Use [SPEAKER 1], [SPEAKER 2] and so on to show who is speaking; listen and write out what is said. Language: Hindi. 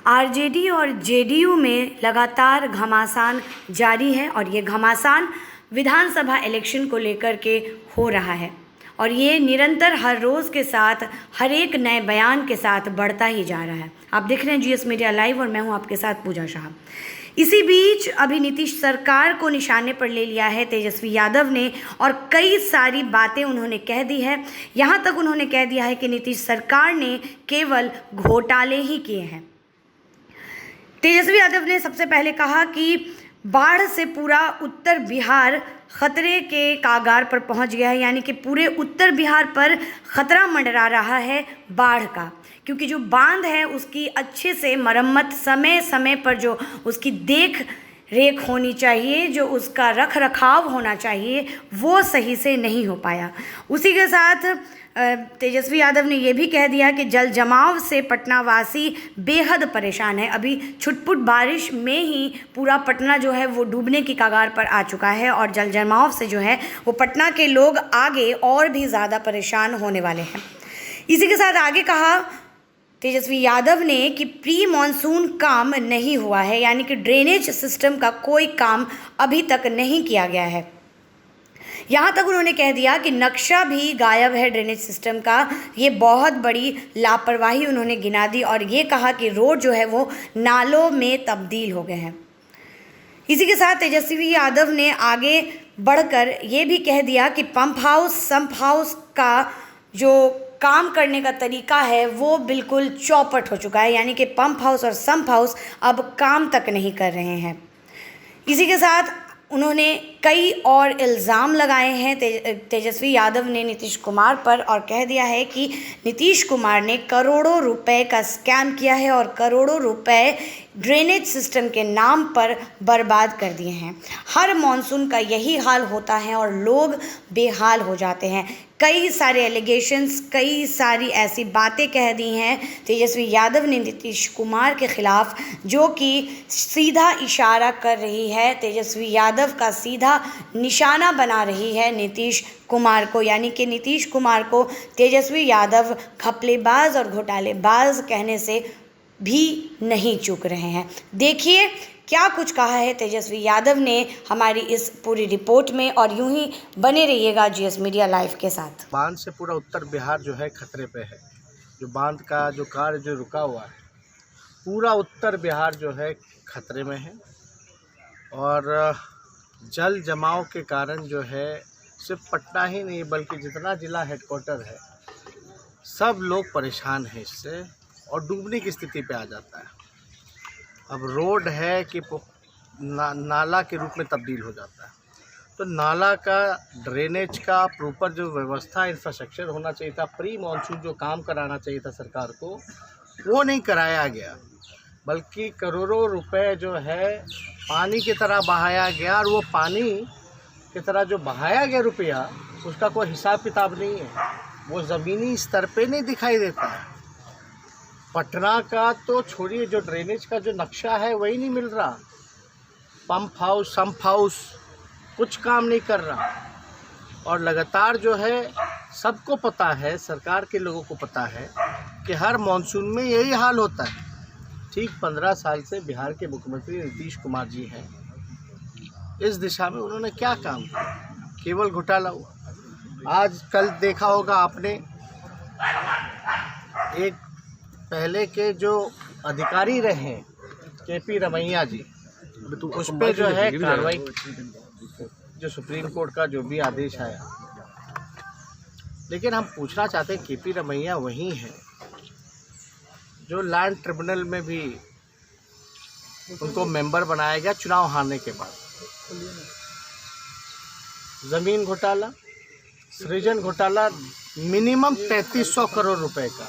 [SPEAKER 1] आरजेडी और जेडीयू में लगातार घमासान जारी है और ये घमासान विधानसभा इलेक्शन को लेकर के हो रहा है और ये निरंतर हर रोज़ के साथ हर एक नए बयान के साथ बढ़ता ही जा रहा है। आप देख रहे हैं जीएस मीडिया लाइव और मैं हूं आपके साथ पूजा शाह। इसी बीच अभी नीतीश सरकार को निशाने पर ले लिया है तेजस्वी यादव ने और कई सारी बातें उन्होंने कह दी है। यहाँ तक उन्होंने कह दिया है कि नीतीश सरकार ने केवल घोटाले ही किए हैं। तेजस्वी यादव ने सबसे पहले कहा कि बाढ़ से पूरा उत्तर बिहार खतरे के कागार पर पहुंच गया है, यानी कि पूरे उत्तर बिहार पर खतरा मंडरा रहा है बाढ़ का, क्योंकि जो बांध है उसकी अच्छे से मरम्मत समय समय पर जो उसकी देख रेख होनी चाहिए, जो उसका रख रखाव होना चाहिए, वो सही से नहीं हो पाया। उसी के साथ तेजस्वी यादव ने ये भी कह दिया कि जल जमाव से पटना वासी बेहद परेशान है। अभी छुटपुट बारिश में ही पूरा पटना जो है वो डूबने की कगार पर आ चुका है और जल जमाव से जो है वो पटना के लोग आगे और भी ज़्यादा परेशान होने वाले हैं। इसी के साथ आगे कहा तेजस्वी यादव ने कि प्री मॉनसून काम नहीं हुआ है, यानी कि ड्रेनेज सिस्टम का कोई काम अभी तक नहीं किया गया है। यहाँ तक उन्होंने कह दिया कि नक्शा भी गायब है ड्रेनेज सिस्टम का। ये बहुत बड़ी लापरवाही उन्होंने गिना दी और ये कहा कि रोड जो है वो नालों में तब्दील हो गए हैं। इसी के साथ तेजस्वी यादव ने आगे बढ़कर ये भी कह दिया कि पंप हाउस सम्प हाउस का जो काम करने का तरीका है वो बिल्कुल चौपट हो चुका है, यानी कि पंप हाउस और सम्प हाउस अब काम तक नहीं कर रहे हैं। इसी के साथ उन्होंने कई और इल्ज़ाम लगाए हैं तेजस्वी यादव ने नीतीश कुमार पर और कह दिया है कि नीतीश कुमार ने करोड़ों रुपए का स्कैम किया है और करोड़ों रुपए ड्रेनेज सिस्टम के नाम पर बर्बाद कर दिए हैं। हर मॉनसून का यही हाल होता है और लोग बेहाल हो जाते हैं। कई सारे एलिगेशंस, कई सारी ऐसी बातें कह दी हैं तेजस्वी यादव ने नीतीश कुमार के ख़िलाफ़, जो कि सीधा इशारा कर रही है, तेजस्वी यादव का सीधा निशाना बना रही है नीतीश कुमार को, यानी कि नीतीश कुमार को तेजस्वी यादव घपलेबाज और घोटालेबाज कहने से भी नहीं चूक रहे हैं। देखिए क्या कुछ कहा है तेजस्वी यादव ने हमारी इस पूरी रिपोर्ट में और यूं ही बने रहिएगा जीएस मीडिया लाइव के साथ।
[SPEAKER 2] बांध से पूरा उत्तर बिहार जो है खतरे पे है। जो बांध का जो कार्य जो रुका हुआ है, पूरा उत्तर बिहार जो है खतरे में है और जल जमाव के कारण जो है सिर्फ पटना ही नहीं बल्कि जितना जिला हेडक्वार्टर है सब लोग परेशान हैं इससे और डूबने की स्थिति पे आ जाता है। अब रोड है कि नाला के रूप में तब्दील हो जाता है, तो नाला का ड्रेनेज का प्रॉपर जो व्यवस्था इंफ्रास्ट्रक्चर होना चाहिए था, प्री मॉनसून जो काम कराना चाहिए था सरकार को, वो नहीं कराया गया, बल्कि करोड़ों रुपए जो है पानी की तरह बहाया गया और वो पानी की तरह जो बहाया गया रुपया उसका कोई हिसाब किताब नहीं है, वो ज़मीनी स्तर पे नहीं दिखाई देता है। पटना का तो छोड़िए, जो ड्रेनेज का जो नक्शा है वही नहीं मिल रहा। पंप हाउस सम्प हाउस कुछ काम नहीं कर रहा और लगातार जो है सबको पता है, सरकार के लोगों को पता है कि हर मॉनसून में यही हाल होता है। ठीक 15 साल से बिहार के मुख्यमंत्री नीतीश कुमार जी हैं, इस दिशा में उन्होंने क्या काम किया? केवल घोटाला हुआ। आज कल देखा होगा आपने, एक पहले के जो अधिकारी रहे केपी रमैया जी, उस पर जो है कार्रवाई, जो सुप्रीम कोर्ट का जो भी आदेश आया। लेकिन हम पूछना चाहते हैं, केपी रमैया वही हैं जो लैंड ट्रिब्यूनल में भी उनको मेंबर बनाया गया चुनाव हारने के बाद। ज़मीन घोटाला, सृजन घोटाला, मिनिमम 3300 करोड़ रुपए का।